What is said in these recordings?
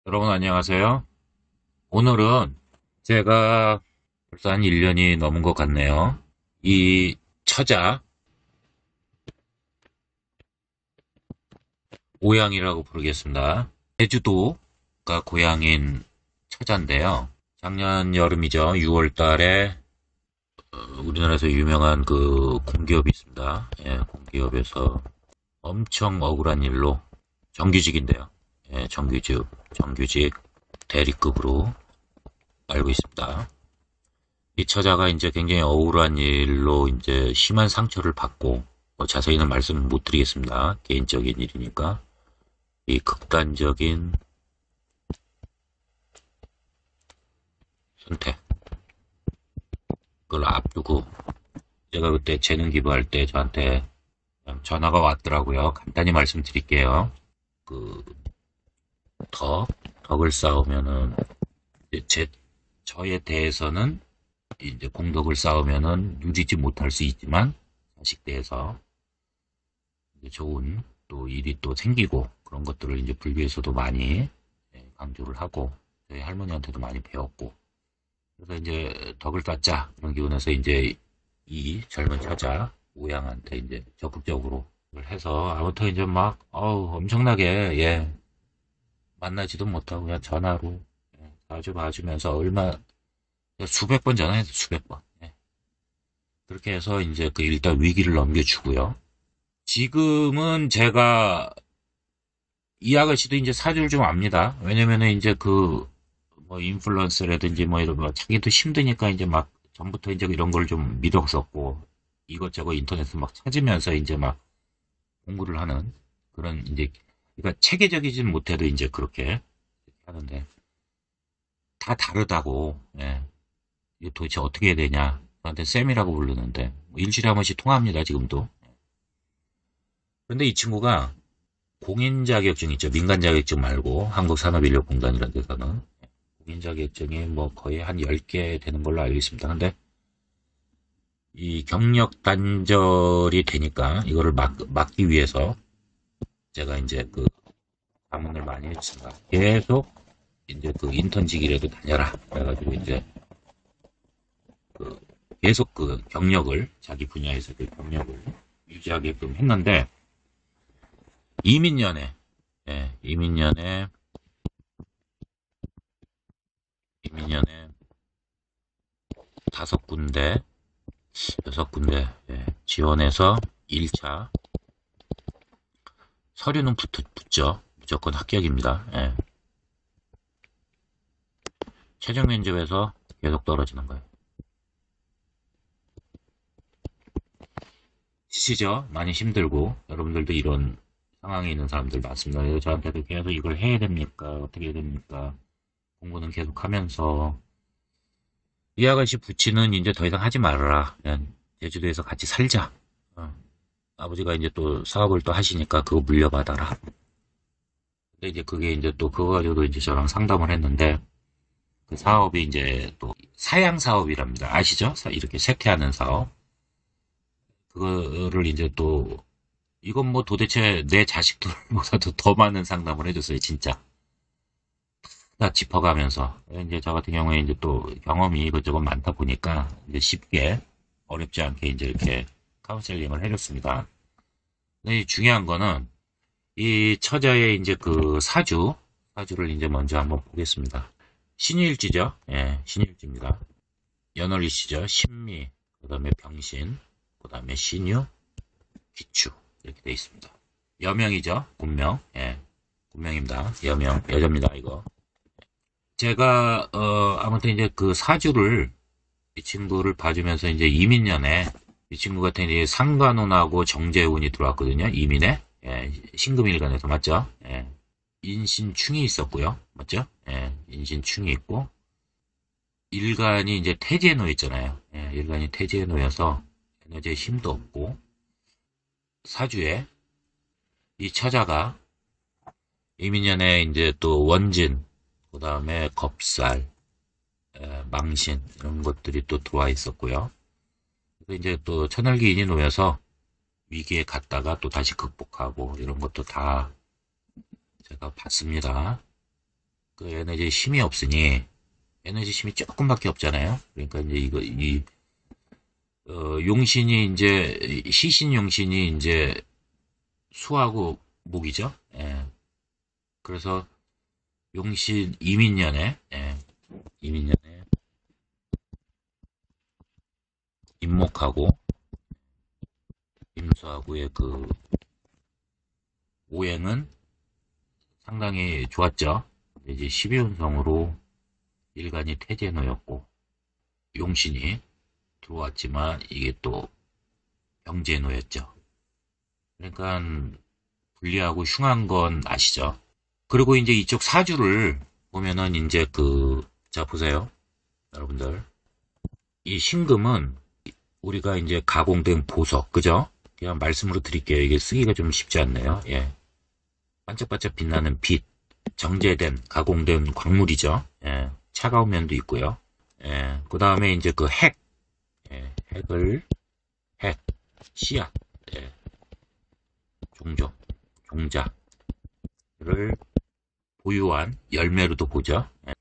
여러분 안녕하세요. 오늘은 제가 벌써 한 1년이 넘은 것 같네요. 이 처자, 오양이라고 부르겠습니다. 제주도가 고향인 처자인데요. 작년 여름이죠. 6월 달에 우리나라에서 유명한 그 공기업이 있습니다. 예, 공기업에서 엄청 억울한 일로 정규직인데요. 예, 정규직 대리급으로 알고 있습니다. 이 처자가 이제 굉장히 억울한 일로 이제 심한 상처를 받고, 뭐 자세히는 말씀 못 드리겠습니다. 개인적인 일이니까. 이 극단적인 선택, 그걸 앞두고, 제가 그때 재능 기부할 때 저한테 전화가 왔더라고요. 간단히 말씀드릴게요. 그, 덕, 덕을 쌓으면은, 저에 대해서는 이제 공덕을 쌓으면은 누리지 못할 수 있지만, 자식 대해서 좋은 또 일이 또 생기고 그런 것들을 이제 불교에서도 많이 강조를 하고 저희 할머니한테도 많이 배웠고 그래서 이제 덕을 쌓자 그런 기운에서 이제 이 젊은 처자 오양한테 이제 적극적으로 해서 아무튼 이제 막 엄청나게 만나지도 못하고 그냥 전화로 자주 봐주면서 얼마 수백 번 전화해서 수백 번 그렇게 해서 이제 그 일단 위기를 넘겨주고요. 지금은 제가 이 아가씨도 이제 사주를 좀 압니다. 왜냐면은 이제 그, 뭐, 인플루언서라든지 뭐 이런 거, 자기도 힘드니까 이제 막, 전부터 이제 이런 걸 좀 믿었었고, 이것저것 인터넷에서 막 찾으면서 이제 막 공부를 하는 그런 이제, 그러니까 체계적이진 못해도 이제 그렇게 하는데, 다 다르다고, 이게 도대체 어떻게 해야 되냐. 저한테 쌤이라고 부르는데, 뭐 일주일에 한 번씩 통화합니다, 지금도. 그런데 이 친구가 공인 자격증 있죠. 민간 자격증 말고 한국산업인력공단이라는 데서는 공인 자격증이 뭐 거의 한 10개 되는 걸로 알고 있습니다. 근데 이 경력 단절이 되니까 이거를 막기 위해서 제가 이제 그 자문을 많이 했습니다. 계속 이제 그 인턴직이라도 다녀라. 그래가지고 이제 그 계속 그 경력을 자기 분야에서 그 경력을 유지하게끔 했는데 이민년에 이민년에 이민년에 5군데 6군데 지원해서 1차 서류는 붙죠. 무조건 합격입니다. 최종 면접에서 계속 떨어지는 거예요. 지치죠? 많이 힘들고 여러분들도 이런 상황에 있는 사람들 많습니다. 그래서 저한테도 계속 이걸 해야 됩니까? 어떻게 해야 됩니까? 공부는 계속 하면서 이 아가씨 부치는 이제 더 이상 하지 말아라. 그냥 제주도에서 같이 살자. 어. 아버지가 이제 또 사업을 또 하시니까 그거 물려받아라. 근데 이제 그게 이제 또 그거 가지고도 이제 저랑 상담을 했는데 그 사업이 이제 또 사양 사업이랍니다. 아시죠? 이렇게 세태하는 사업. 그거를 이제 또 이건 뭐 도대체 내 자식들보다도 더 많은 상담을 해줬어요, 진짜. 다 짚어가면서 이제 저 같은 경우에 이제 또 경험이 이것저것 많다 보니까 이제 쉽게 어렵지 않게 이제 이렇게 카운셀링을 해줬습니다. 근데 중요한 거는 이 처자의 이제 그 사주를 이제 먼저 한번 보겠습니다. 신유일지죠? 예, 신유일지입니다. 연월일시죠? 신미, 그 다음에 병신, 그 다음에 신유, 기축 이렇게 돼 있습니다. 여명이죠? 군명, 군명입니다. 여명, 여자입니다. 이거. 제가 아무튼 이제 그 사주를 이 친구를 봐주면서 이제 이민년에 이 친구 같은 이제 상관운하고 정재운이 들어왔거든요. 이민에 신금일간에서 맞죠? 인신충이 있었고요. 맞죠? 인신충이 있고 일간이 이제 태지에 놓여 있잖아요. 일간이 태지에 놓여서 에너지에 힘도 없고 사주에 이 처자가 이민년에 이제 또 원진 그 다음에 겁살 망신 이런 것들이 또 들어와 있었고요. 그래서 이제 또 천을기인이 놓여서 위기에 갔다가 또 다시 극복하고 이런 것도 다 제가 봤습니다. 그 에너지에 힘이 없으니, 에너지 힘이 조금밖에 없잖아요. 그러니까 이제 용신이 이제, 시신 용신이 이제 수하고 목이죠. 예. 그래서 용신 이민년에, 예. 이민년에 임목하고 임수하고의 그 오행은 상당히 좋았죠. 이제 12운성으로 일간이 태지에 놓였고, 용신이 들어왔지만 이게 또 병지에 놓였죠. 그러니까 불리하고 흉한 건 아시죠? 그리고 이제 이쪽 사주를 보면은 이제 자 보세요. 여러분들. 이 신금은 우리가 이제 가공된 보석, 그죠? 그냥 말씀으로 드릴게요. 이게 쓰기가 좀 쉽지 않네요. 예. 반짝반짝 빛나는 빛, 정제된, 가공된 광물이죠. 예. 차가운 면도 있고요. 예. 그 다음에 이제 그 핵, 예. 핵, 씨앗, 예. 종족, 종자를 보유한 열매로도 보죠. 예.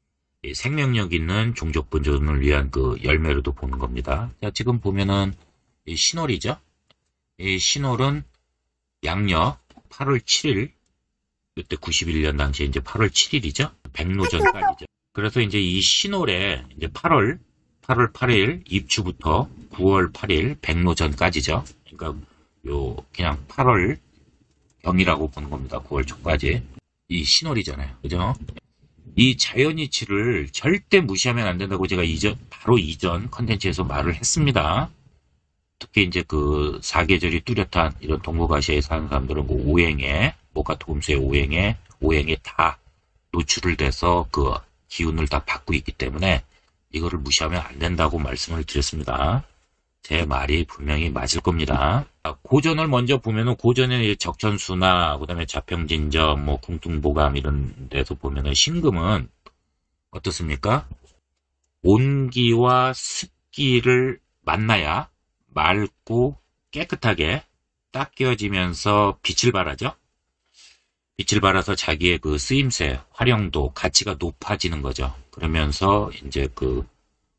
생명력 있는 종족 분존을 위한 그 열매로도 보는 겁니다. 자, 지금 보면은 이 신월이죠. 이 신월은 양력 8월 7일, 이때 91년 당시에 이제 8월 7일이죠. 백로전까지죠. 그래서 이제 이 신월에 이제 8월 8일 입추부터 9월 8일 백로전까지죠. 그러니까 그냥 8월 경이라고 보는 겁니다. 9월 초까지. 이 신월이잖아요. 그죠? 이 자연이치를 절대 무시하면 안 된다고 제가 바로 이전 컨텐츠에서 말을 했습니다. 특히 이제 그 사계절이 뚜렷한 이런 동북아시아에 사는 사람들은 그 오행에, 목화토금수의 오행에 다 노출을 돼서 그 기운을 다 받고 있기 때문에 이거를 무시하면 안 된다고 말씀을 드렸습니다. 제 말이 분명히 맞을 겁니다. 고전을 먼저 보면은 고전의 적천수나 그다음에 자평진저, 뭐 궁퉁보감 이런 데서 보면은 신금은 어떻습니까? 온기와 습기를 만나야 맑고 깨끗하게 닦여지면서 빛을 발하죠. 빛을 발해서 자기의 그 쓰임새, 활용도, 가치가 높아지는 거죠. 그러면서 이제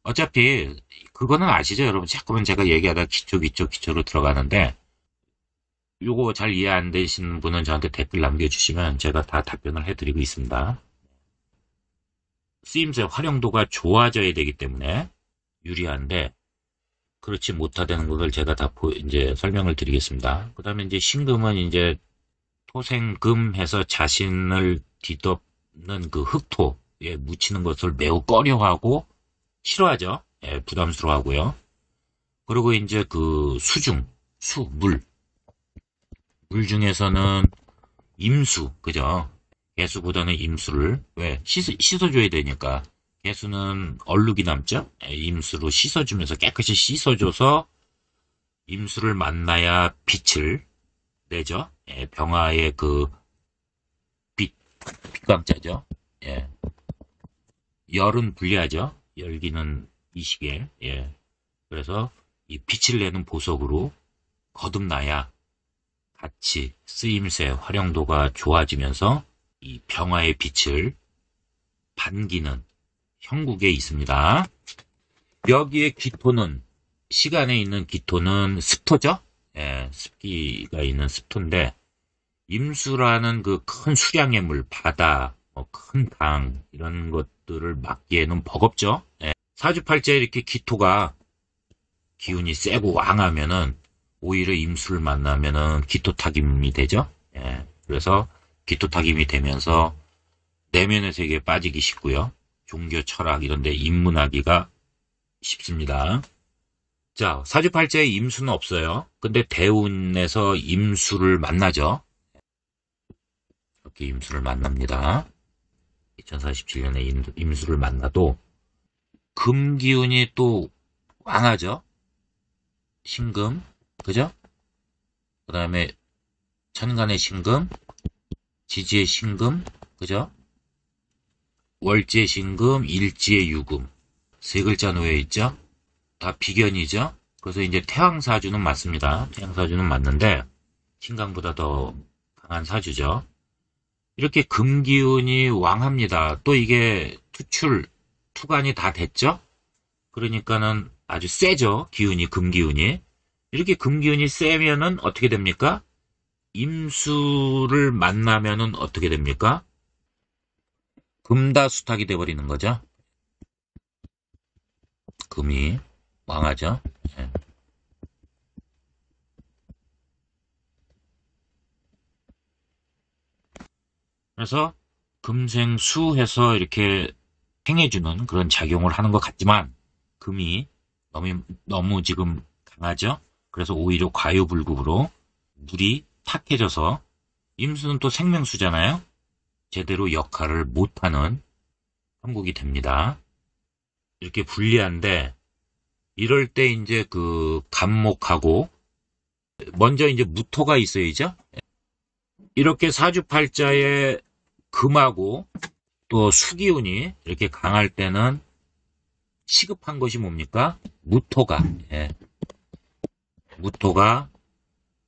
어차피 그거는 아시죠, 여러분? 자꾸만 제가 얘기하다 기초로 들어가는데 요거 잘 이해 안 되시는 분은 저한테 댓글 남겨주시면 제가 다 답변을 해드리고 있습니다. 쓰임새, 활용도가 좋아져야 되기 때문에 유리한데 그렇지 못하다는 것을 제가 다 이제 설명을 드리겠습니다. 그 다음에 이제 신금은 이제 토생금해서 자신을 뒤덮는 그 흙토에 묻히는 것을 매우 꺼려하고 싫어하죠. 예, 부담스러워하고요. 그리고 이제 그 물 중에서는 임수, 그죠? 개수보다는 임수를, 왜? 씻어줘야 되니까. 개수는 얼룩이 남죠? 예, 임수로 씻어주면서 깨끗이 씻어줘서 임수를 만나야 빛을 내죠. 예, 병화의 그 빛광자죠. 예. 열은 불리하죠. 열기는 이시계. 예. 그래서 이 빛을 내는 보석으로 거듭나야 가치, 쓰임새, 활용도가 좋아지면서 이 병화의 빛을 반기는 형국에 있습니다. 여기에 기토는, 시간에 있는 기토는 습토죠. 예, 습기가 있는 습토인데 임수라는 그 큰 수량의 물, 바다, 큰 강 이런 것들을 막기에는 버겁죠. 예. 사주팔자에 이렇게 기토가 기운이 세고 왕하면은 오히려 임수를 만나면은 기토타김이 되죠. 예. 그래서 기토타김이 되면서 내면의 세계에 빠지기 쉽고요. 종교, 철학 이런 데 입문하기가 쉽습니다. 자, 사주팔자에 임수는 없어요. 근데 대운에서 임수를 만나죠. 이렇게 임수를 만납니다. 2047년에 임수를 만나도 금기운이 또 왕하죠. 신금, 그죠? 그 다음에 천간의 신금, 지지의 신금, 그죠? 월지의 신금, 일지의 유금. 세 글자 놓여 있죠? 다 비견이죠? 그래서 이제 태왕사주는 맞습니다. 태왕사주는 맞는데, 신강보다 더 강한 사주죠. 이렇게 금기운이 왕합니다. 또 이게 투간이 다 됐죠? 그러니까는 아주 세죠. 기운이, 금기운이. 이렇게 금기운이 세면은 어떻게 됩니까? 임수를 만나면은 어떻게 됩니까? 금다수탁이 돼버리는 거죠. 금이 왕하죠. 예. 그래서 금생수해서 이렇게 행해주는 그런 작용을 하는 것 같지만 금이 너무 지금 강하죠. 그래서 오히려 과유불급으로 물이 탁해져서 임수는 또 생명수잖아요. 제대로 역할을 못하는 형국이 됩니다. 이렇게 불리한데 이럴 때 이제 그 간목하고 먼저 이제 무토가 있어야죠. 이렇게 사주팔자에 금하고 또 수기운이 이렇게 강할 때는 시급한 것이 뭡니까? 무토가. 예. 무토가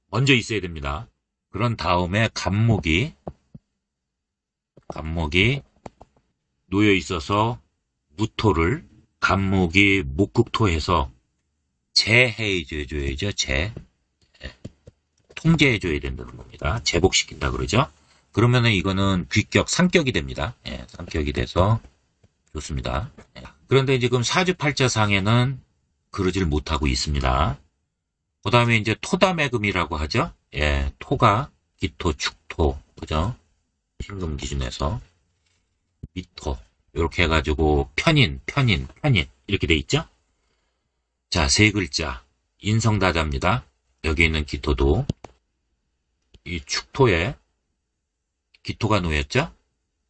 먼저 있어야 됩니다. 그런 다음에 간목이 놓여 있어서 무토를 간목이 목극토해서 제해줘야죠. 통제해줘야 된다는 겁니다. 제복시킨다 그러죠. 그러면은 이거는 귀격, 상격이 됩니다. 예, 상격이 돼서 좋습니다. 예. 그런데 지금 사주팔자상에는 그러질 못하고 있습니다. 그 다음에 이제 토다매금이라고 하죠. 예, 토가 기토, 축토, 그죠? 신금 기준에서 미토 이렇게 해가지고 편인 이렇게 돼 있죠. 자, 세 글자 인성다자입니다. 여기 있는 기토도 이 축토에 기토가 놓였죠.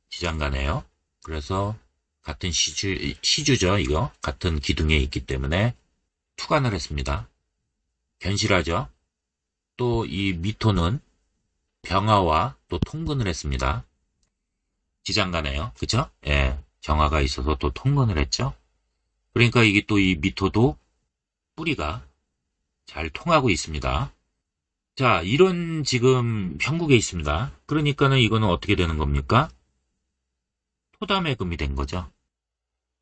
지장간에요. 그래서 같은 시주죠. 이거 같은 기둥에 있기 때문에 투간을 했습니다. 견실하죠. 또 이 미토는 병화와 또 통근을 했습니다. 지장간에요. 그쵸? 예. 정화가 있어서 또 통근을 했죠. 그러니까 이게 또 이 미토도 뿌리가 잘 통하고 있습니다. 자, 이런 지금 형국에 있습니다. 그러니까는 이거는 어떻게 되는 겁니까? 토담의금이 된 거죠.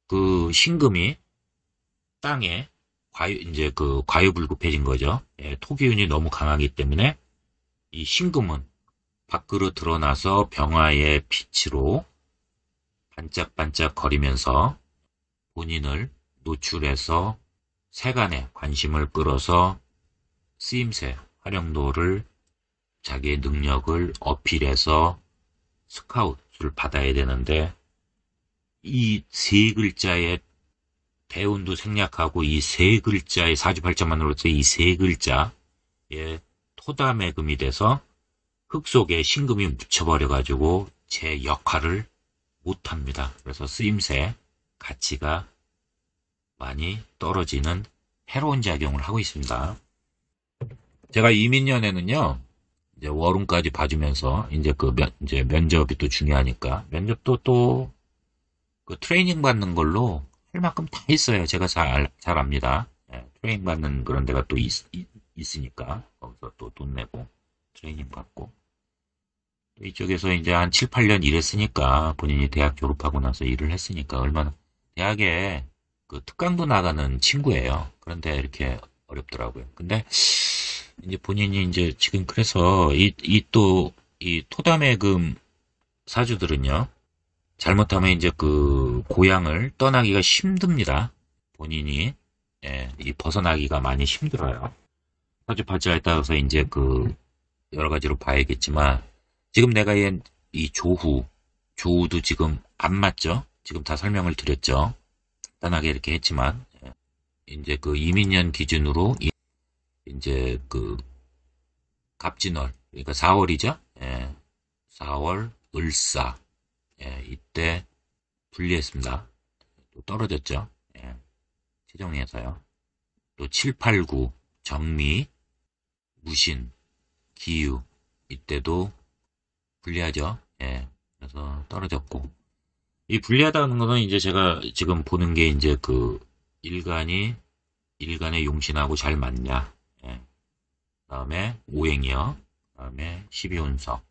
그 신금이 땅에 이제 그 과유불급해진 거죠. 예, 토기운이 너무 강하기 때문에 이 신금은 밖으로 드러나서 병화의 빛으로 반짝반짝 거리면서 본인을 노출해서 세간의 관심을 끌어서 쓰임새, 활용도를 자기의 능력을 어필해서 스카웃을 받아야 되는데 이 세 글자의 대운도 생략하고 이 세 글자의 사주팔자만으로서 이 세 글자의 토담의금이 돼서 흙 속에 신금이 묻혀버려가지고 제 역할을 못합니다. 그래서 쓰임새 가치가 많이 떨어지는 해로운 작용을 하고 있습니다. 제가 이민년에는요, 이제 월운까지 봐주면서 이제 이제 면접이 또 중요하니까 면접도 또 그 트레이닝 받는 걸로 할 만큼 다 있어요. 제가 잘 압니다. 예, 트레이닝 받는 그런 데가 또 있으니까 거기서 또 돈 내고 트레이닝 받고 이쪽에서 이제 한 7, 8년 일했으니까 본인이 대학 졸업하고 나서 일을 했으니까 얼마나 대학에 그 특강도 나가는 친구예요. 그런데 이렇게 어렵더라고요. 근데 이제 본인이 이제 지금 그래서 이 토담의금 사주들은요. 잘못하면 이제 그 고향을 떠나기가 힘듭니다. 본인이 이 벗어나기가 많이 힘들어요. 사주팔자에 따라서 이제 그 여러 가지로 봐야겠지만 지금 내가 이 조후도 지금 안 맞죠? 지금 다 설명을 드렸죠. 간단하게 이렇게 했지만 이제 그 이민년 기준으로 이제 그 갑진월 그러니까 4월이죠. 4월 을사 이때 분리했습니다. 또 떨어졌죠. 최종에서요. 또 7, 8, 9 정미, 무신, 기유 이때도 불리하죠. 그래서 떨어졌고 이 불리하다는 거는 이제 제가 지금 보는 게 이제 그 일간의 용신하고 잘 맞냐. 다음에 오행이요. 다음에 12운석.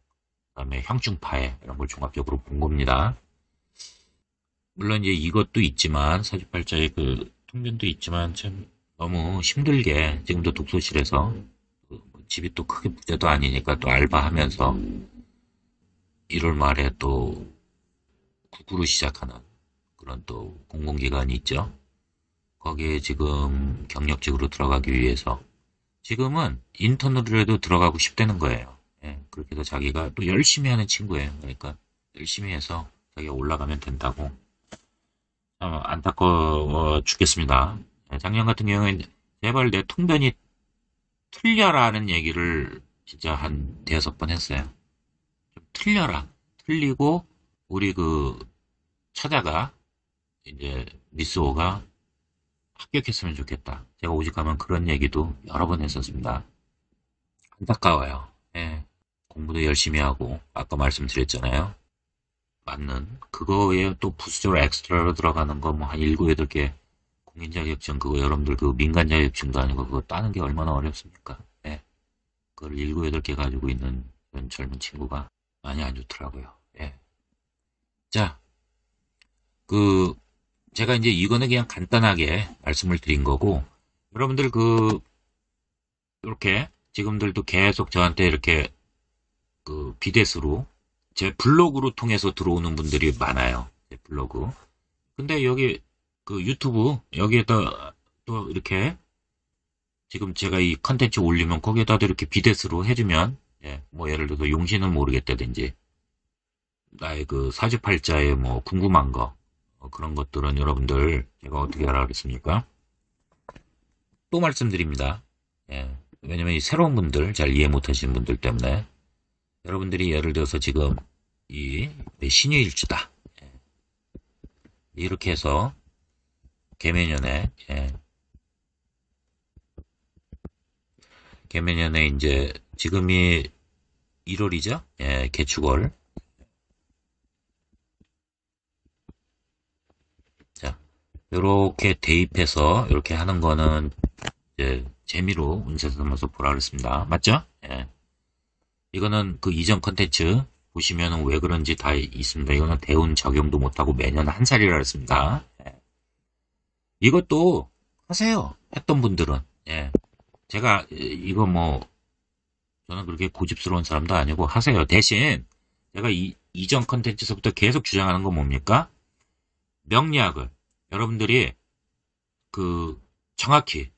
그다음에 형충파해 이런 걸 종합적으로 본 겁니다. 물론 이제 이것도 있지만 사주팔자의 그 통변도 있지만 참 너무 힘들게 지금도 독서실에서 뭐 집이 또 크게 부자도 아니니까 또 알바하면서 1월 말에 또 국구로 시작하는 그런 또 공공기관이 있죠. 거기에 지금 경력직으로 들어가기 위해서 지금은 인턴으로라도 들어가고 싶다는 거예요. 예, 그렇게 해서 자기가 또 열심히 하는 친구예요. 그러니까 열심히 해서 자기가 올라가면 된다고. 안타까워 죽겠습니다. 예, 작년 같은 경우에 제발 내 통변이 틀려라는 얘기를 진짜 한 대여섯 번 했어요. 좀 틀려라. 틀리고 우리 그 처자가 이제 미스오가 합격했으면 좋겠다. 제가 오직하면 그런 얘기도 여러 번 했었습니다. 안타까워요. 예. 공부도 열심히 하고 아까 말씀드렸잖아요. 맞는 그거에 또 부수적으로 엑스트라로 들어가는 거 뭐 한 7, 8개 공인 자격증 그거 여러분들 그 민간 자격증도 아니고 그거 따는 게 얼마나 어렵습니까? 예. 그걸 7, 8개 가지고 있는 그런 젊은 친구가 많이 안 좋더라고요. 예. 자, 그 제가 이제 이거는 그냥 간단하게 말씀을 드린 거고 여러분들 그 이렇게 지금들도 계속 저한테 이렇게 그 비대스로 제 블로그로 통해서 들어오는 분들이 많아요. 제 블로그. 근데 여기 그 유튜브 여기에다 또 이렇게 지금 제가 이 컨텐츠 올리면 거기에다 이렇게 비대스로 해주면 예, 뭐 예를 들어서 용신은 모르겠다든지 나의 그 사주팔자에 뭐 궁금한 거 그런 것들은 여러분들 제가 어떻게 하라 그랬습니까? 또 말씀드립니다. 예, 왜냐면 이 새로운 분들 잘 이해 못하시는 분들 때문에 여러분들이 예를 들어서 지금 이 신유일주다. 예, 이렇게 해서 개면연에 예, 개면연에 이제 지금이 1월이죠? 예, 개축월. 자, 요렇게 대입해서 이렇게 하는 거는 이제 재미로 운세 삼아서 보라 그랬습니다. 맞죠? 예. 이거는 그 이전 컨텐츠 보시면은 왜 그런지 다 있습니다. 이거는 대운 적용도 못하고 매년 한 살이라 그랬습니다. 예. 이것도 하세요. 했던 분들은. 예. 제가 이거 뭐 저는 그렇게 고집스러운 사람도 아니고 하세요. 대신 제가 이전 컨텐츠에서부터 계속 주장하는 건 뭡니까? 명리학을 여러분들이 그 정확히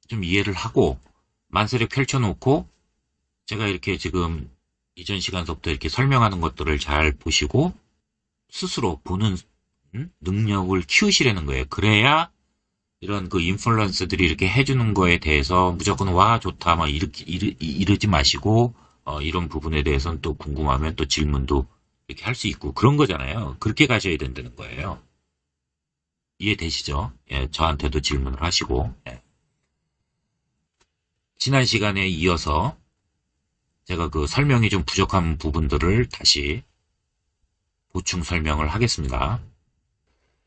좀 이해를 하고 만세를 펼쳐놓고 제가 이렇게 지금 이전 시간서부터 이렇게 설명하는 것들을 잘 보시고 스스로 보는 능력을 키우시라는 거예요. 그래야 이런 그 인플루언서들이 이렇게 해주는 거에 대해서 무조건 와 좋다 막 이렇게 이러지 마시고 이런 부분에 대해서는 또 궁금하면 또 질문도 이렇게 할 수 있고 그런 거잖아요. 그렇게 가셔야 된다는 거예요. 이해되시죠? 예, 저한테도 질문을 하시고 예. 지난 시간에 이어서 제가 그 설명이 좀 부족한 부분들을 다시 보충 설명을 하겠습니다.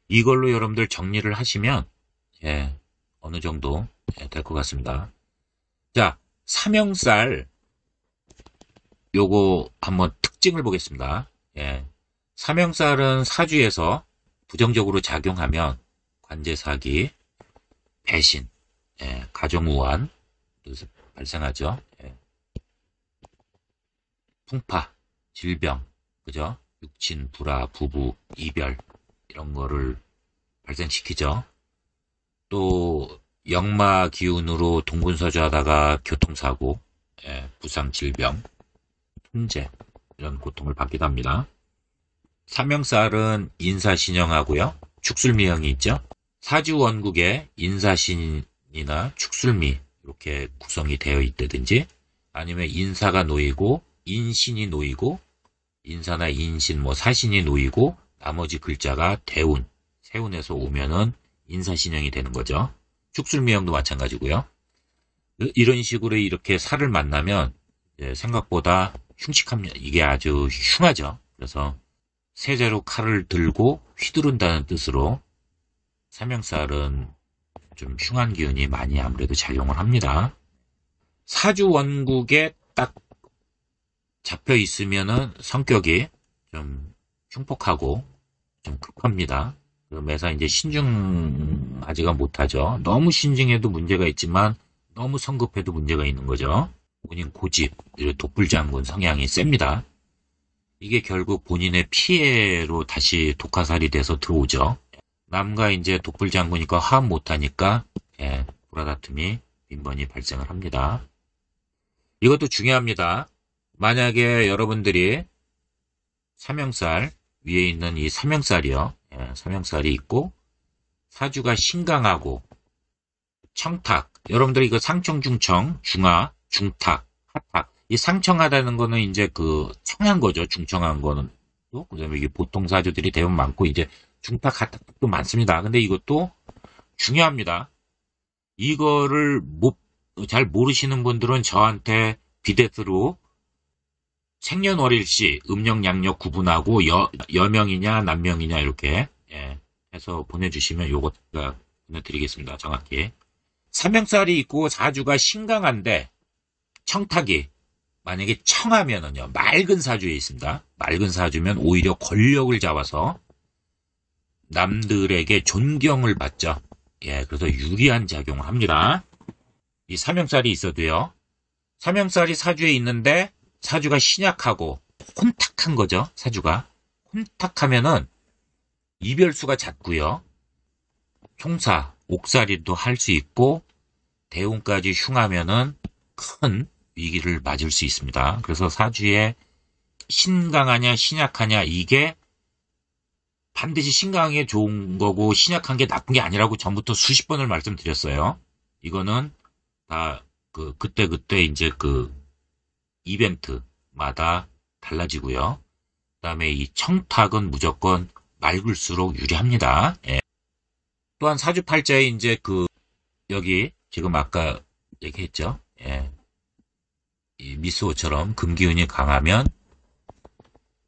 이걸로 여러분들 정리를 하시면 예, 어느 정도 될 것 같습니다. 자, 삼형살 요거 한번 특징을 보겠습니다. 예, 삼형살은 사주에서 부정적으로 작용하면 관제사기, 배신, 예, 가정우환 발생하죠. 예. 풍파, 질병, 그죠? 육친, 불화, 부부, 이별 이런 거를 발생시키죠. 또 역마 기운으로 동분서주하다가 교통사고, 예, 부상, 질병, 통제 이런 고통을 받기도 합니다. 삼형살은 인사신형하고요. 축술미형이 있죠. 사주원국에 인사신이나 축술미 이렇게 구성이 되어 있다든지 아니면 인사가 놓이고 인신이 놓이고 인사나 인신 뭐 사신이 놓이고 나머지 글자가 대운, 세운에서 오면은 인사신형이 되는 거죠. 축술미형도 마찬가지고요. 이런 식으로 이렇게 살을 만나면 생각보다 흉측합니다. 이게 아주 흉하죠. 그래서 세제로 칼을 들고 휘두른다는 뜻으로 삼형살은 좀 흉한 기운이 많이 아무래도 작용을 합니다. 사주 원국에 딱 잡혀 있으면은 성격이 좀 흉폭하고 좀 급합니다. 매사 이제 신중하지가 못하죠. 너무 신중해도 문제가 있지만 너무 성급해도 문제가 있는 거죠. 본인 고집, 독불장군 성향이 셉니다. 이게 결국 본인의 피해로 다시 독화살이 돼서 들어오죠. 남과 이제 독불장군이니까 화합 못하니까 불화다툼이 빈번히 발생을 합니다. 이것도 중요합니다. 만약에 여러분들이 삼형살 위에 있는 이 삼형살이요. 삼형살이 있고 사주가 신강하고 청탁. 여러분들이 이거 상청, 중청, 중하, 중탁, 하탁. 이 상청하다는 거는 이제 그 청한 거죠. 중청한 거는. 또 그다음에 이게 보통 사주들이 대부분 많고 이제 중탁, 하탁도 많습니다. 근데 이것도 중요합니다. 이거를 잘 모르시는 분들은 저한테 비대스로 생년월일시 음력 양력 구분하고 여명이냐 남명이냐 이렇게 해서 보내주시면 요거 제가 보내드리겠습니다. 정확히. 삼형살이 있고 사주가 신강한데 청탁이 만약에 청하면은요 맑은 사주에 있습니다. 맑은 사주면 오히려 권력을 잡아서 남들에게 존경을 받죠. 그래서 유리한 작용을 합니다. 이 삼형살이 있어도요. 삼형살이 사주에 있는데 사주가 신약하고 혼탁한 거죠. 사주가 혼탁하면은 이별수가 잦고요. 총사, 옥살이도 할 수 있고 대운까지 흉하면은 큰 위기를 맞을 수 있습니다. 그래서 사주에 신강하냐 신약하냐 이게 반드시 신강한 게 좋은 거고 신약한 게 나쁜 게 아니라고 전부터 수십 번을 말씀드렸어요. 이거는 다 그때 이제 이벤트마다 달라지고요. 그 다음에 이 청탁은 무조건 맑을수록 유리합니다. 또한 사주팔자에 이제 여기 지금 아까 얘기했죠. 이 미스호처럼 금기운이 강하면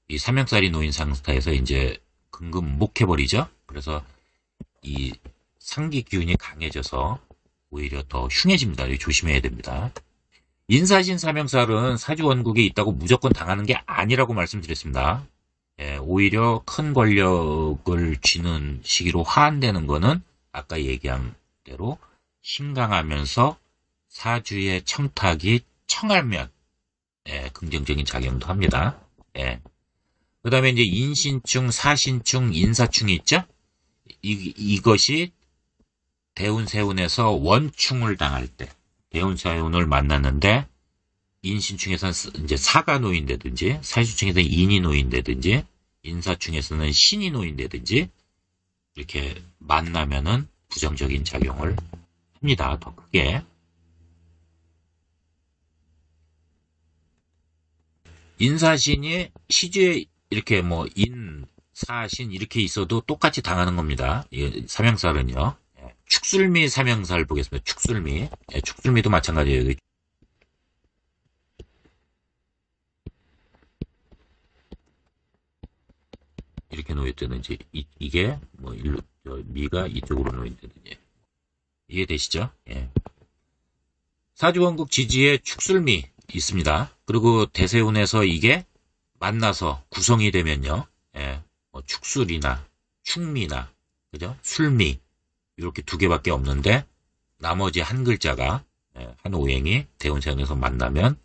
이 삼형살이 놓인 상태에서 이제 금금목해버리죠. 그래서 이 상기 기운이 강해져서 오히려 더 흉해집니다. 조심해야 됩니다. 인사신 삼형살은 사주 원국에 있다고 무조건 당하는 게 아니라고 말씀드렸습니다. 오히려 큰 권력을 쥐는 시기로 화한되는 거는 아까 얘기한 대로 신강하면서 사주의 청탁이 청하면 긍정적인 작용도 합니다. 그 다음에 이제 인신충, 사신충, 인사충이 있죠? 이것이 대운세운에서 원충을 당할 때, 대운세운을 만났는데, 인신충에서는 이제 사가 놓인다든지, 사주충에서는 인이 놓인다든지, 인사충에서는 신이 놓인다든지, 이렇게 만나면은 부정적인 작용을 합니다. 더 크게. 인사신이 시주에 이렇게 사신 이렇게 있어도 똑같이 당하는 겁니다. 삼형살은요. 축술미 삼형살 보겠습니다. 축술미. 축술미도 마찬가지예요. 이렇게 놓였다든지 이게 미가 이쪽으로 놓인다든지 이해되시죠? 사주원국 지지에 축술미 있습니다. 그리고 대세운에서 이게 만나서 구성이 되면요. 축술이나 축미나 그죠? 술미 이렇게 두 개밖에 없는데 나머지 한 글자가 한 오행이 대운세운에서 만나면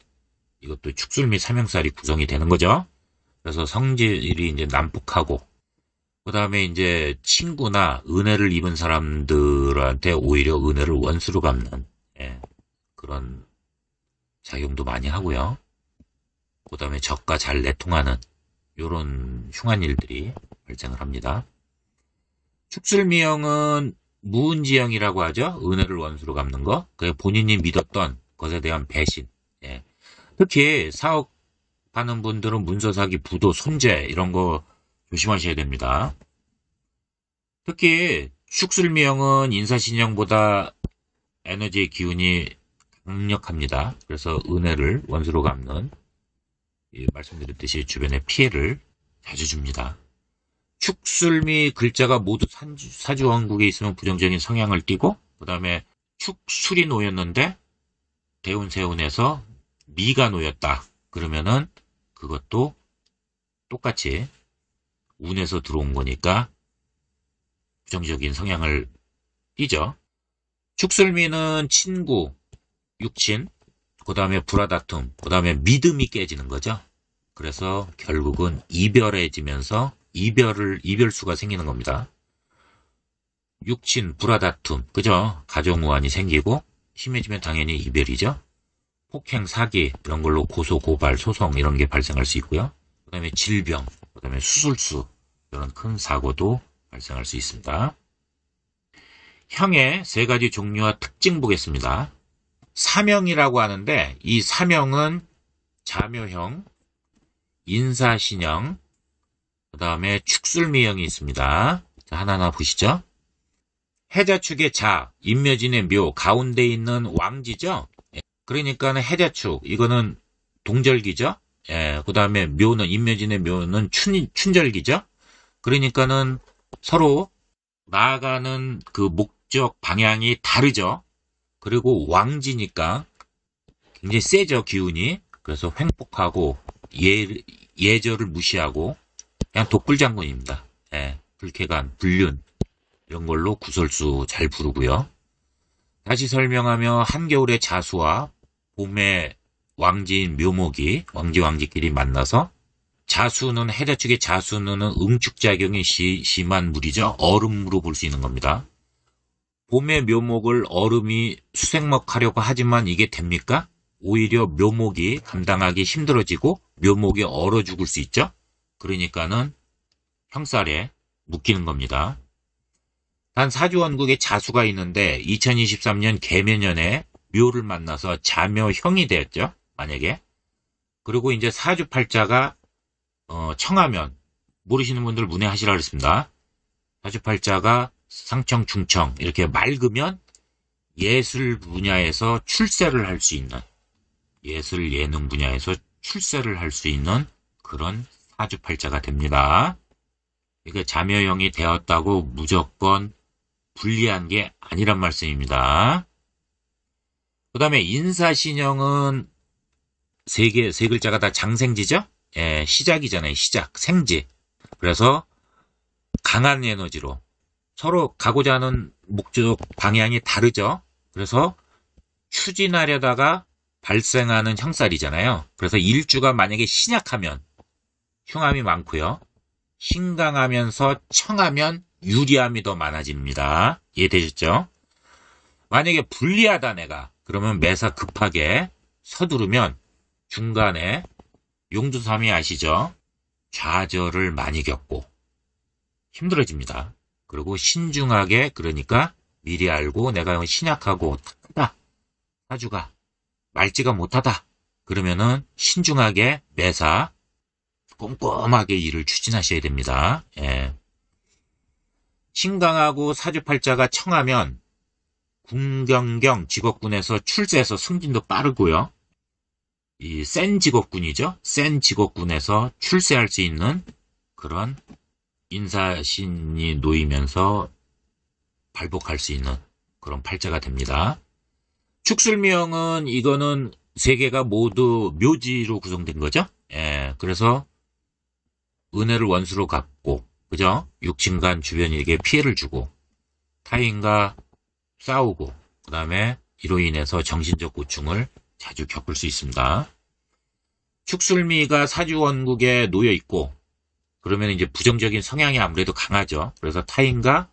이것도 축술미 삼형살이 구성이 되는 거죠. 그래서 성질이 이제 난폭하고 그 다음에 이제 친구나 은혜를 입은 사람들한테 오히려 은혜를 원수로 갚는 그런 작용도 많이 하고요. 그 다음에 적과 잘 내통하는 이런 흉한 일들이 발생을 합니다. 축술미형은 무은지형이라고 하죠. 은혜를 원수로 갚는 거. 그게 본인이 믿었던 것에 대한 배신. 특히 사업하는 분들은 문서사기, 부도, 손재 이런 거 조심하셔야 됩니다. 특히 축술미형은 인사신형보다 에너지의 기운이 강력합니다. 그래서 은혜를 원수로 갚는 말씀드렸듯이 주변에 피해를 자주 줍니다. 축술미 글자가 모두 사주원국에 있으면 부정적인 성향을 띠고 그 다음에 축술이 놓였는데 대운세운에서 미가 놓였다. 그러면은 그것도 똑같이 운에서 들어온 거니까 부정적인 성향을 띠죠. 축술미는 친구, 육친, 그 다음에 불화다툼, 그 다음에 믿음이 깨지는 거죠. 그래서 결국은 이별해지면서 이별수가 생기는 겁니다. 육친, 불화다툼, 그죠? 가정우환이 생기고 심해지면 당연히 이별이죠. 폭행, 사기 이런 걸로 고소, 고발, 소송 이런 게 발생할 수 있고요. 그 다음에 질병, 그 다음에 수술수 이런 큰 사고도 발생할 수 있습니다. 형의 세 가지 종류와 특징 보겠습니다. 사명이라고 하는데 이 사명은 자묘형, 인사신형, 그 다음에 축술미형이 있습니다. 자, 하나하나 보시죠. 해자축의 자, 인묘진의 묘, 가운데 있는 왕지죠. 그러니까는 해자축, 이거는 동절기죠. 그 다음에 묘는, 인묘진의 묘는 춘절기죠. 그러니까는 서로 나아가는 그 목적 방향이 다르죠. 그리고 왕지니까 굉장히 세죠, 기운이. 그래서 횡폭하고 예절을 무시하고 그냥 독불장군입니다. 불쾌간, 불륜 이런 걸로 구설수 잘 부르고요. 다시 설명하며 한겨울의 자수와 봄의 왕지인 묘목이 왕지끼리 만나서 자수는 해자축의 자수는 응축작용이 심한 물이죠. 얼음으로 볼 수 있는 겁니다. 봄의 묘목을 얼음이 수생먹하려고 하지만 이게 됩니까? 오히려 묘목이 감당하기 힘들어지고 묘목이 얼어 죽을 수 있죠. 그러니까는 형살에 묶이는 겁니다. 단 사주원국에 자수가 있는데 2023년 개묘년에 묘를 만나서 자묘형이 되었죠. 만약에. 그리고 이제 사주팔자가 청하면 모르시는 분들 문의하시라 그랬습니다. 사주팔자가 상청, 중청 이렇게 맑으면 예술 분야에서 출세를 할 수 있는 예술 예능 분야에서 출세를 할 수 있는 그런 사주팔자가 됩니다. 이게 자묘형이 되었다고 무조건 불리한 게 아니란 말씀입니다. 그 다음에 인사신형은 세 글자가 다 장생지죠? 시작이잖아요. 시작, 생지. 그래서 강한 에너지로 서로 가고자 하는 목적 방향이 다르죠. 그래서 추진하려다가 발생하는 형살이잖아요. 그래서 일주가 만약에 신약하면 흉함이 많고요. 신강하면서 청하면 유리함이 더 많아집니다. 이해되셨죠? 만약에 불리하다 내가 그러면 매사 급하게 서두르면 중간에 용두삼이 아시죠? 좌절을 많이 겪고 힘들어집니다. 그리고 신중하게 그러니까 미리 알고 내가 신약하고 탁하다 사주가 맑지가 못하다 그러면은 신중하게 매사 꼼꼼하게 일을 추진하셔야 됩니다. 신강하고 사주팔자가 청하면 군경경 직업군에서 출세해서 승진도 빠르고요. 이 센 직업군이죠. 센 직업군에서 출세할 수 있는 그런 인사신이 놓이면서 발복할 수 있는 그런 팔자가 됩니다. 축술미형은 이거는 세 개가 모두 묘지로 구성된 거죠. 그래서 은혜를 원수로 갚고 그죠? 육친간 주변에게 피해를 주고 타인과 싸우고 그 다음에 이로 인해서 정신적 고충을 자주 겪을 수 있습니다. 축술미가 사주원국에 놓여 있고 그러면 이제 부정적인 성향이 아무래도 강하죠. 그래서 타인과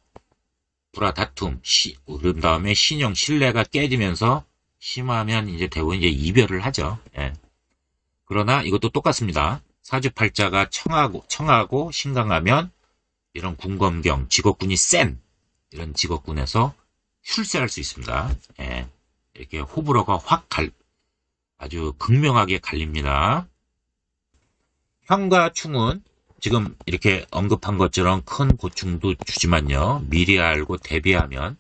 불화 다툼, 그런 다음에 신용, 신뢰가 깨지면서 심하면 이제 대부분 이제 이별을 하죠. 그러나 이것도 똑같습니다. 사주팔자가 청하고 신강하면 이런 군검경, 직업군이 센 이런 직업군에서 출세할 수 있습니다. 이렇게 호불호가 아주 극명하게 갈립니다. 형과 충은 지금 이렇게 언급한 것처럼 큰 고충도 주지만요. 미리 알고 대비하면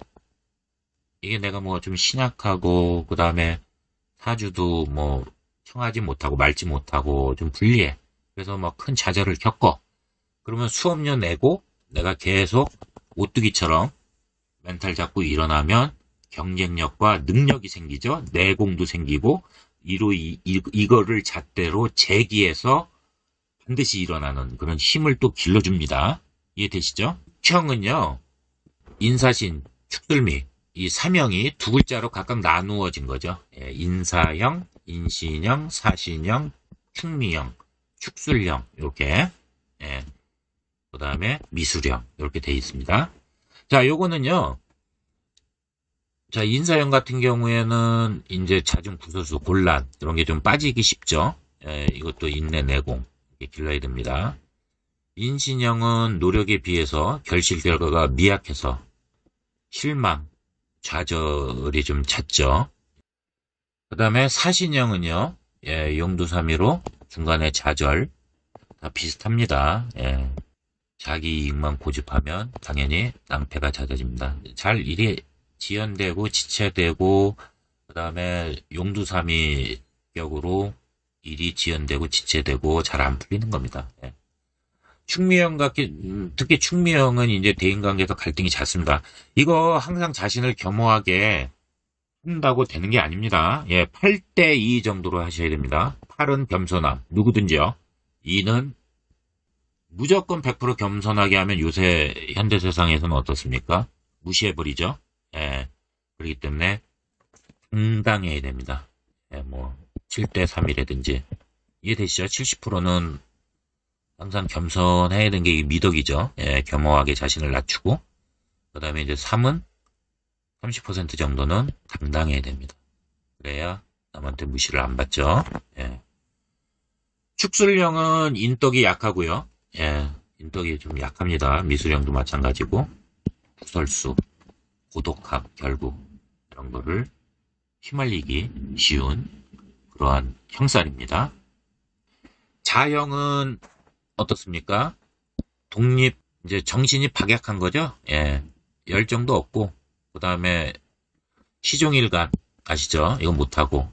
이게 내가 뭐 좀 신약하고 그 다음에 사주도 뭐 청하지 못하고 맑지 못하고 좀 불리해. 그래서 뭐 큰 좌절을 겪어. 그러면 수업료 내고 내가 계속 오뚜기처럼 멘탈 잡고 일어나면 경쟁력과 능력이 생기죠. 내공도 생기고 이거를 잣대로 재기해서 반드시 일어나는 그런 힘을 또 길러줍니다. 이해되시죠? 형은요, 인사신, 축술미, 이 사명이 두 글자로 각각 나누어진 거죠. 예, 인사형, 인신형, 사신형, 축미형, 축술형, 이렇게. 예, 그 다음에 미술형, 이렇게 되어 있습니다. 자, 요거는요, 자, 인사형 같은 경우에는 이제 자중, 구설수, 곤란, 이런 게 좀 빠지기 쉽죠. 예, 이것도 인내, 내공, 이렇게 길러야 됩니다. 인신형은 노력에 비해서 결실 결과가 미약해서 실망, 좌절이 좀 잦죠. 그 다음에 사신형은요, 예, 용두사미로 중간에 좌절, 다 비슷합니다. 예, 자기 이익만 고집하면 당연히 낭패가 잦아집니다. 잘 일이 지연되고 지체되고, 그 다음에 용두사미 격으로 일이 지연되고 지체되고 잘 안 풀리는 겁니다. 예. 특히 충미형은 이제 대인관계에서 갈등이 잦습니다. 이거 항상 자신을 겸허하게 한다고 되는 게 아닙니다. 예, 8대2 정도로 하셔야 됩니다. 8은 겸손함, 누구든지요. 2는 무조건 100% 겸손하게 하면 요새 현대 세상에서는 어떻습니까? 무시해버리죠. 예, 그렇기 때문에 당당해야 됩니다. 예, 뭐 7대3이라든지 이해되시죠? 70%는 항상 겸손해야 되는 게 미덕이죠. 예, 겸허하게 자신을 낮추고, 그 다음에 이제 3은 30% 정도는 당당해야 됩니다. 그래야 남한테 무시를 안 받죠. 예. 축술형은 인덕이 약하고요. 예, 인덕이 좀 약합니다. 미술형도 마찬가지고, 구설수, 고독함, 결국 이런 거를 휘말리기 쉬운 그러한 형살입니다. 자형은 어떻습니까? 이제 정신이 박약한 거죠? 예. 열정도 없고, 그 다음에 시종일관, 아시죠? 이건 못하고,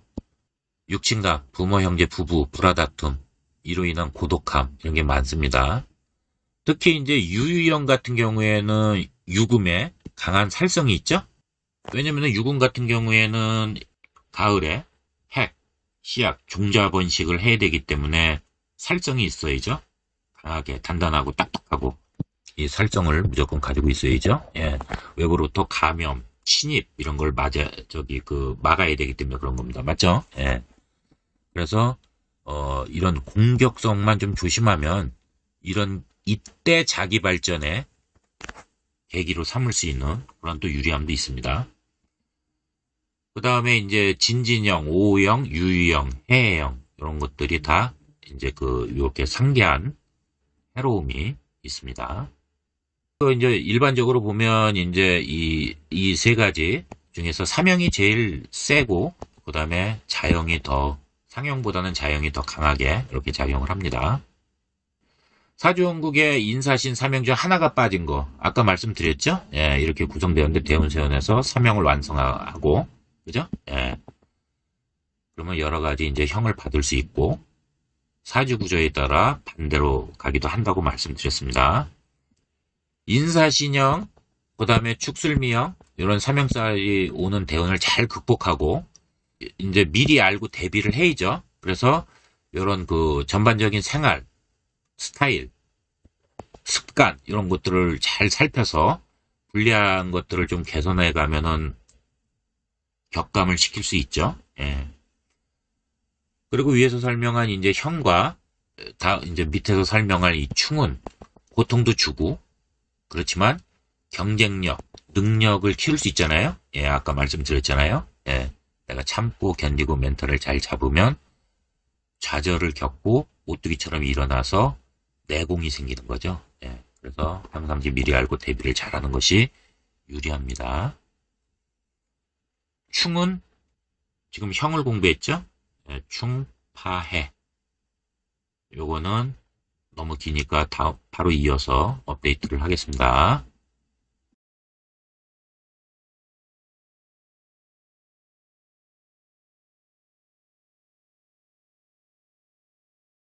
육친각, 부모, 형제, 부부, 불화다툼, 이로 인한 고독함, 이런 게 많습니다. 특히 이제 유유형 같은 경우에는 유금에 강한 살성이 있죠? 왜냐면 유금 같은 경우에는 가을에 핵, 시약, 종자번식을 해야 되기 때문에 살성이 있어야죠? 강하게 단단하고 딱딱하고 이 살점을 무조건 가지고 있어야죠. 예. 외부로부터 감염, 침입 이런 걸 막아야 되기 때문에 그런 겁니다. 맞죠? 예. 그래서 이런 공격성만 좀 조심하면 이때 자기 발전의 계기로 삼을 수 있는 그런 또 유리함도 있습니다. 그 다음에 이제 진진형, 오형, 유유형, 해형 이런 것들이 다 이제 이렇게 상대한 해로움이 있습니다. 이제 일반적으로 보면 이제 이 세 가지 중에서 사명이 제일 세고 그 다음에 상형보다는 자형이 더 강하게 이렇게 작용을 합니다. 사주원국의 인사신 사명 중 하나가 빠진 거 아까 말씀드렸죠? 예, 이렇게 구성되었는데 대운세운에서 사명을 완성하고 그죠? 예. 그러면 여러 가지 이제 형을 받을 수 있고 사주 구조에 따라 반대로 가기도 한다고 말씀드렸습니다. 인사신형, 그 다음에 축술미형, 이런 사명살이 오는 대운을 잘 극복하고, 이제 미리 알고 대비를 해야죠. 그래서, 이런 전반적인 생활, 스타일, 습관, 이런 것들을 잘 살펴서, 불리한 것들을 좀 개선해 가면은, 격감을 시킬 수 있죠. 예. 그리고 위에서 설명한 이제 형과 이제 밑에서 설명할 이 충은 고통도 주고 그렇지만 경쟁력, 능력을 키울 수 있잖아요. 예, 아까 말씀드렸잖아요. 예, 내가 참고 견디고 멘탈을 잘 잡으면 좌절을 겪고 오뚜기처럼 일어나서 내공이 생기는 거죠. 예, 그래서 평상시 미리 알고 대비를 잘하는 것이 유리합니다. 충은 지금 형을 공부했죠. 충파해. 요거는 너무 기니까 바로 이어서 업데이트를 하겠습니다.